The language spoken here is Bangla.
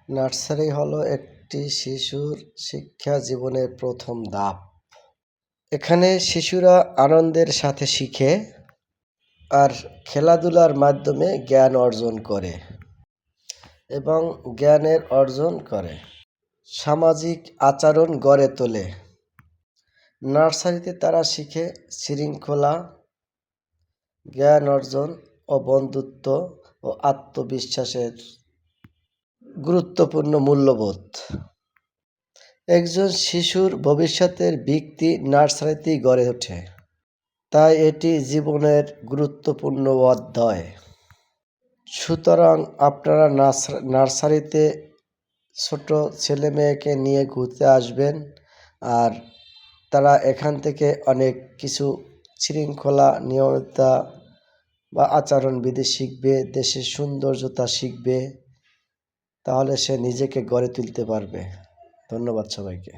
নার্সারি হলো একটি শিশুর শিক্ষা জীবনের প্রথম ধাপ। এখানে শিশুরা আনন্দের সাথে শিখে আর খেলাধুলার মাধ্যমে জ্ঞান অর্জন করে এবং জ্ঞানের অর্জন করে সামাজিক আচরণ গড়ে তোলে। নার্সারিতে তারা শিখে শৃঙ্খলা, জ্ঞান অর্জন ও বন্ধুত্ব ও আত্মবিশ্বাসের গুরুত্বপূর্ণ মূল্যবোধ। একজন শিশুর ভবিষ্যতের ভিত্তি নার্সারিতেই গড়ে ওঠে, তাই এটি জীবনের গুরুত্বপূর্ণ অধ্যায়। সুতরাং আপনারা নার্সারিতে ছোট ছেলে মেয়েকে নিয়ে ঘুরতে আসবেন, আর তারা এখান থেকে অনেক কিছু শৃঙ্খলা, নিয়মিতা বা আচরণবিধি শিখবে, দেশের সৌন্দর্যতা শিখবে। তাহলে সে নিজেকে গড়ে তুলতে পারবে। ধন্যবাদ সবাইকে।